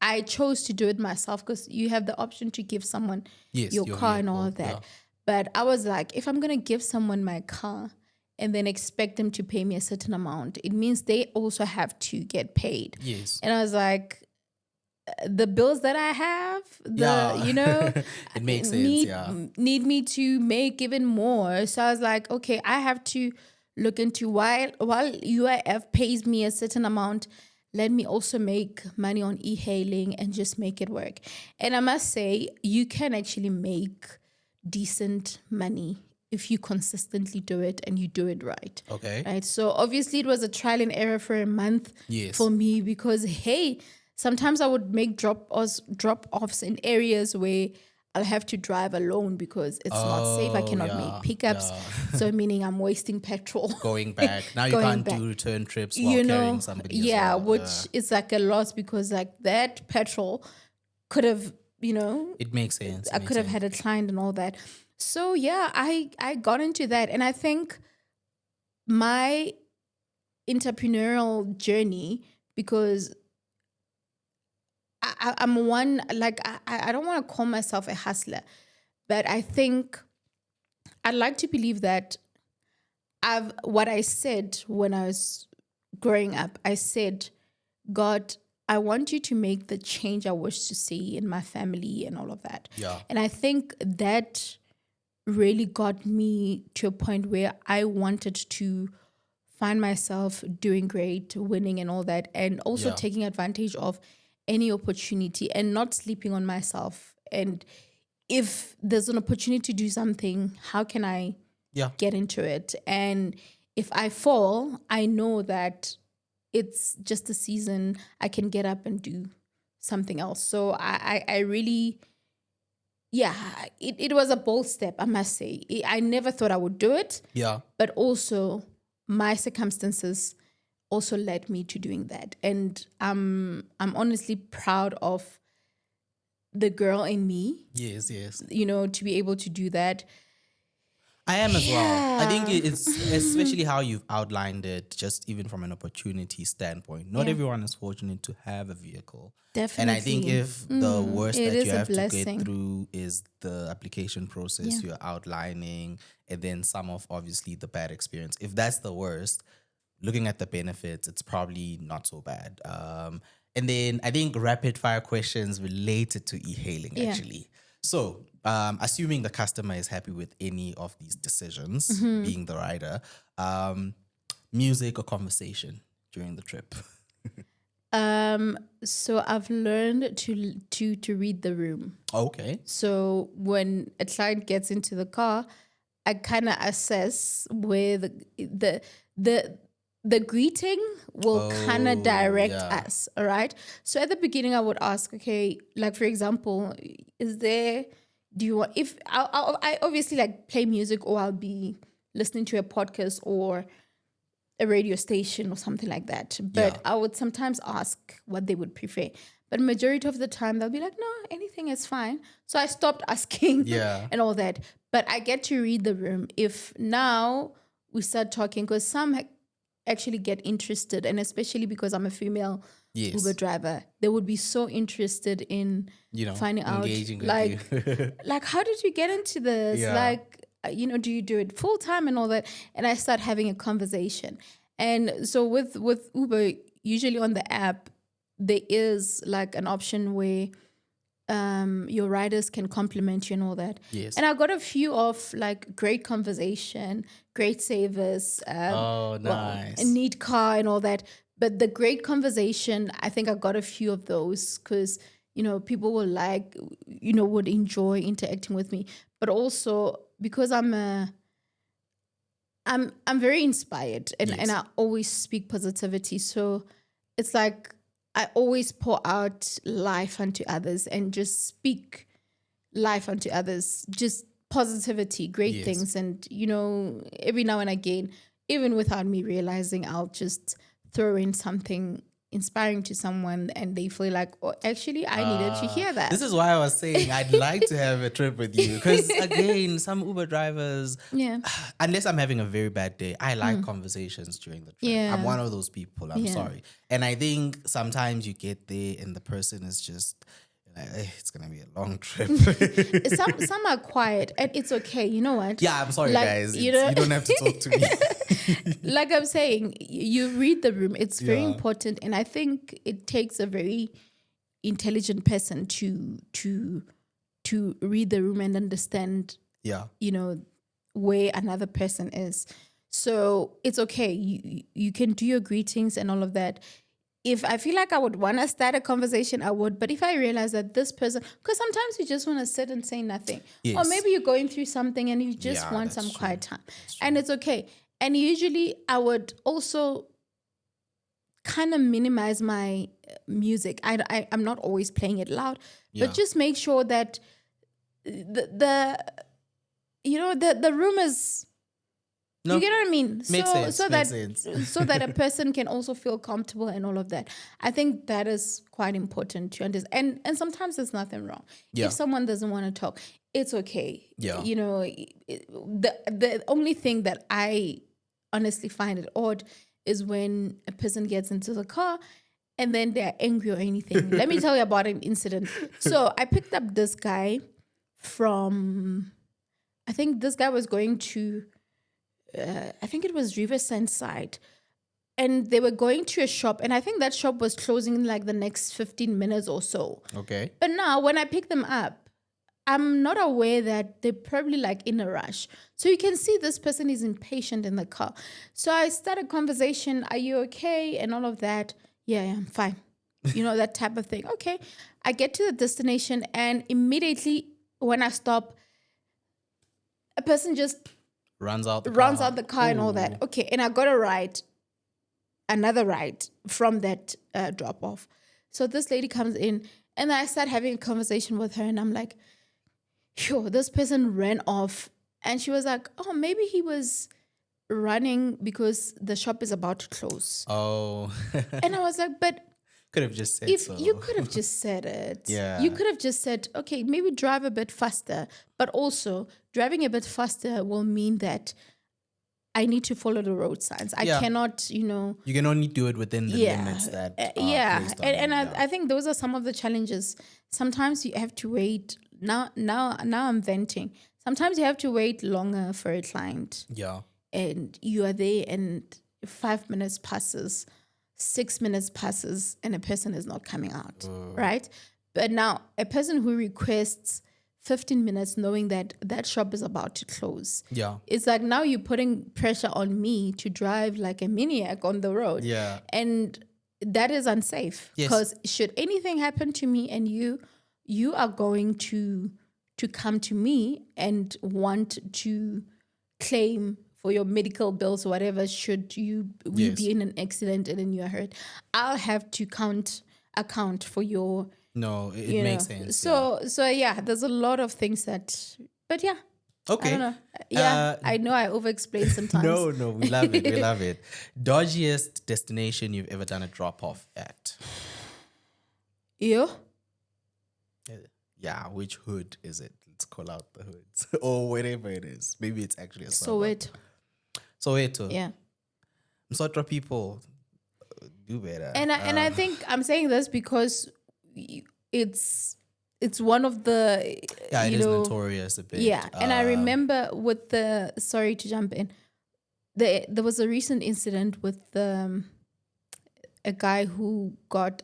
I chose to do it myself because you have the option to give someone Yes, your your car and all of vehicle, that. yeah. But I was like, if I'm going to give someone my car and then expect them to pay me a certain amount, it means they also have to get paid. Yes. And I was like, the bills that I have, It makes sense. need Yeah. need me to make even more. So I was like, okay, I have to look into while UIF pays me a certain amount, let me also make money on e-hailing and just make it work. And I must say, you can actually make decent money if you consistently do it and you do it right. Okay. Right. So obviously it was a trial and error for a month Yes. for me because, hey, sometimes I would make drop-offs in areas where I'll have to drive alone because it's not safe. I cannot make pickups. Yeah. So meaning I'm wasting petrol. Going back. Now you Going can't back. do return trips while carrying somebody as Yeah, well. which is like a loss because like that petrol could have, It makes sense. I could have had a client and all that. So yeah, I got into that. And I think my entrepreneurial journey, because I'm one, like, I don't want to call myself a hustler, but I think I'd like to believe that what I said when I was growing up, I said, God, I want you to make the change I wish to see in my family and all of that. Yeah. And I think that really got me to a point where I wanted to find myself doing great, winning and all that, and also Yeah. taking advantage of any opportunity and not sleeping on myself. And if there's an opportunity to do something, how can I Yeah. get into it? And if I fall, I know that it's just a season. I can get up and do something else. So I really, yeah, it was a bold step, I must say. I never thought I would do it, Yeah. but also my circumstances also led me to doing that. And I'm honestly proud of the girl in me, Yes. Yes. to be able to do that. I am as well. I think Yeah. it's especially how you've outlined it, just even from an opportunity standpoint. Not Yeah. everyone is fortunate to have a vehicle. Definitely. And I think if the worst it that is you a have to get blessing. through is the application process you're outlining, and then some of obviously the bad experience, if that's the worst, looking at the benefits, it's probably not so bad. And then I think rapid fire questions related to e-hailing Yeah. actually. So, assuming the customer is happy with any of these decisions, Mm-hmm. being the rider, music or conversation during the trip. So I've learned to read the room. Okay. So when a client gets into the car, I kind of assess where the greeting will kind of direct yeah. us. All right. So at the beginning, I would ask, okay, like for example, do you want, if I obviously like play music, or I'll be listening to a podcast or a radio station or something like that. But Yeah. I would sometimes ask what they would prefer. But majority of the time they'll be like, no, anything is fine. So I stopped asking Yeah. and all that. But I get to read the room. If now we start talking, because some actually get interested, and especially because I'm a female Yes. Uber driver, they would be so interested in finding out, engaging with like, you. like, how did you get into this? Yeah. Like, do you do it full time and all that? And I start having a conversation. And so with Uber, usually on the app, there is like an option where your riders can compliment you and all that. Yes. And I got a few of like great conversation, great savers, Oh, nice. a neat car and all that. But the great conversation, I think I got a few of those because, people will would enjoy interacting with me. But also because I'm very inspired, and Yes. I always speak positivity. So it's like I always pour out life unto others and just speak life unto others, just positivity, great Yes. things. And, every now and again, even without me realizing, I'll just throw in something inspiring to someone and they feel like, oh, actually, I needed to hear that. This is why I was saying I'd like to have a trip with you. Because again, some Uber drivers, Yeah. unless I'm having a very bad day, I like conversations during the trip. Yeah. I'm one of those people. I'm Yeah. sorry. And I think sometimes you get there and the person is just like, it's going to be a long trip. Some are quiet, and it's okay. You know what? Yeah, I'm sorry, Like, guys. you You know- don't have to talk to me. Like I'm saying, you read the room. It's very Yeah. important, and I think it takes a very intelligent person to read the room and understand, Yeah. where another person is. So it's okay. You can do your greetings and all of that. If I feel like I would want to start a conversation, I would. But if I realize that this person, because sometimes you just want to sit and say nothing. Or Yes. maybe you're going through something and you just Yeah, want that's some true. quiet time. And it's okay. And usually I would also kind of minimize my music. I'm not always playing it loud, Yeah. but just make sure that the room is, No, you get what I mean? makes sense, So makes that sense. so that a person can also feel comfortable and all of that. I think that is quite important to understand. And sometimes there's nothing wrong. Yeah. If someone doesn't want to talk, it's okay. Yeah. The only thing that I honestly find it odd is when a person gets into the car and then they're angry or anything. Let me tell you about an incident. So I picked up this guy from, I think this guy was going to, I think it was Riverside side. and they were going to a shop, and I think that shop was closing in like the next 15 minutes or so. Okay. But now when I pick them up, I'm not aware that they're probably like in a rush. So you can see this person is impatient in the car. So I start a conversation. Are you okay? And all of that. Yeah, I'm fine. You know, that type of thing. Okay. I get to the destination, and immediately when I stop, a person just Runs out the car and all that. Okay. And I got another ride from that drop off. So this lady comes in, and I start having a conversation with her, and I'm like, yo, this person ran off. And she was like, oh, maybe he was running because the shop is about to close. Oh. And I was like, but could have just said if so. you could have just said it. Yeah. You could have just said, okay, maybe drive a bit faster. But also, driving a bit faster will mean that I need to follow the road signs. I cannot, You can only do it within the limits that are placed on and you. I think those are some of the challenges. Sometimes you have to wait. Now I'm venting. Sometimes you have to wait longer for a client. Yeah. And you are there, and 5 minutes passes, 6 minutes passes, and a person is not coming out, right? But now a person who requests 15 minutes knowing that that shop is about to close. Yeah. It's like now you're putting pressure on me to drive like a maniac on the road. Yeah. And that is unsafe. Yes. Because should anything happen to me and you are going to come to me and want to claim for your medical bills or whatever, should we be in an accident and then you're hurt, I'll have to account for your... No, it makes sense. So there's a lot of things that, but yeah. Okay. I don't know. Yeah, I know I over-explain sometimes. No, we love it. We love it. Dodgiest destination you've ever done a drop-off at? You? Yeah, which hood is it? Let's call out the hoods. Or whatever it is. Maybe it's actually a suburb. Soweto. Yeah. Msotro people do better. And I think I'm saying this because it's one of the... Yeah, it is notorious a bit. Yeah, and I remember with the... Sorry to jump in. There was a recent incident with a guy who got...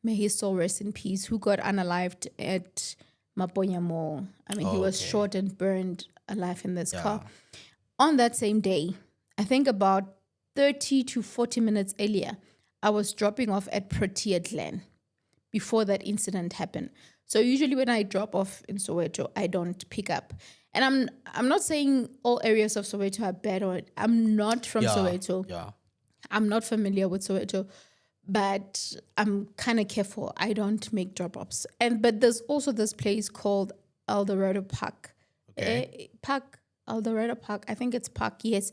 may his soul rest in peace, who got unalived at Maponya Mall. I mean, he was shot and burned alive in this car. On that same day, I think about 30 to 40 minutes earlier, I was dropping off at Protea Glen before that incident happened. So usually when I drop off in Soweto, I don't pick up. And I'm not saying all areas of Soweto are bad, or I'm not from Soweto. Yeah. I'm not familiar with Soweto. But I'm kind of careful. I don't make drop-offs. But there's also this place called Eldorado Park. Okay. Eldorado Park. I think it's Park, yes.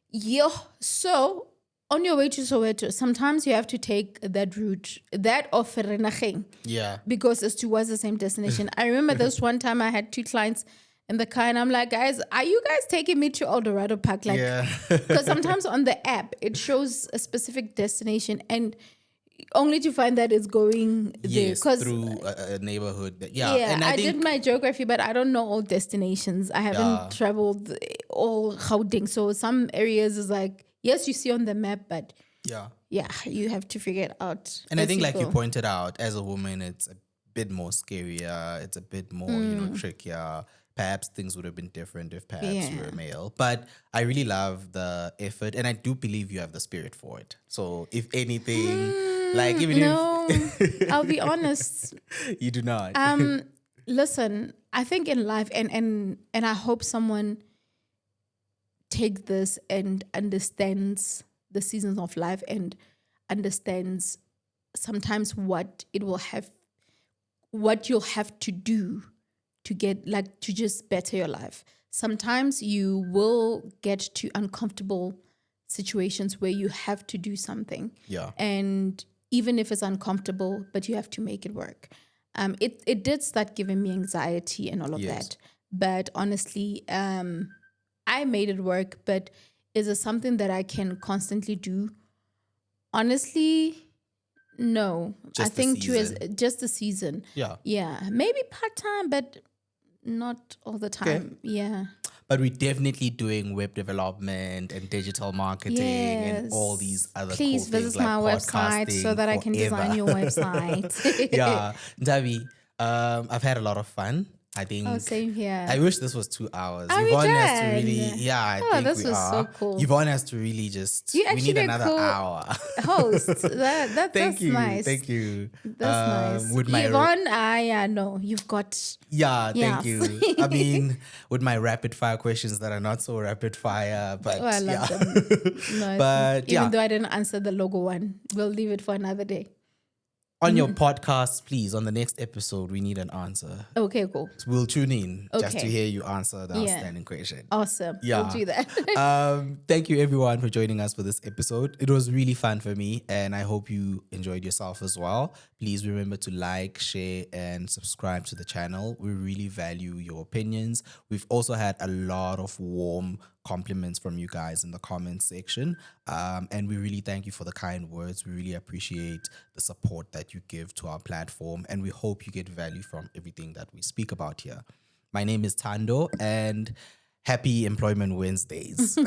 Yeah. So on your way to Soweto, sometimes you have to take that route, that of Renacheng. Yeah. Because it's towards the same destination. I remember this one time I had 2 clients in the car, and I'm like, guys, are you guys taking me to Eldorado Park? Like, because sometimes on the app it shows a specific destination, and only to find that it's going there. Through a neighborhood. And I did my geography, but I don't know all destinations. I haven't traveled all Gauteng, so some areas is like, yes, you see on the map, but you have to figure it out. And I think, like you pointed out, as a woman, it's a bit more scarier. It's a bit more, trickier. Perhaps things would have been different if perhaps you were a male. But I really love the effort, and I do believe you have the spirit for it. So if anything, like even if... I'll be honest. You do not. Listen, I think in life, and I hope someone takes this and understands the seasons of life and understands sometimes what you'll have to do to get, like, to just better your life. Sometimes you will get to uncomfortable situations where you have to do something. Yeah. And even if it's uncomfortable, but you have to make it work. It did start giving me anxiety and all of that. But honestly, I made it work. But is it something that I can constantly do? Honestly, no. I think just a season. Yeah. Yeah. Maybe part-time, but Not all the Okay. time. Yeah. But we're definitely doing web development and digital marketing and all these Yes. other cool Please things visit like my website so podcasting that I can design your forever. website. Yeah, Davi, I've had a lot of fun. I Oh, think same here. I wish this was 2 hours. Are we Yvonne has to really, done? yeah, I Oh, think this we was so are. cool. Yvonne has to really just, You we need actually a another cool hour. host. Thank That's you. nice. Thank you. That's nice. With my Yvonne, yeah, no, you've got Yeah, thank yes. you. I mean, with my rapid fire questions that are not so rapid fire, but Oh, I love yeah. them. No, But even yeah, though I didn't answer the logo one, we'll leave it for another day. on your podcast, please, on the next episode, we need an answer. Okay, cool. So we'll tune in just to Okay. hear you answer the Yeah. outstanding question. Awesome. Yeah. We'll do that. Thank you everyone for joining us for this episode. It was really fun for me and I hope you enjoyed yourself as well. Please remember to like, share and subscribe to the channel. We really value your opinions. We've also had a lot of warm compliments from you guys in the comments section. And we really thank you for the kind words. We really appreciate the support that you give to our platform and we hope you get value from everything that we speak about here. My name is Tando and happy Employment Wednesdays.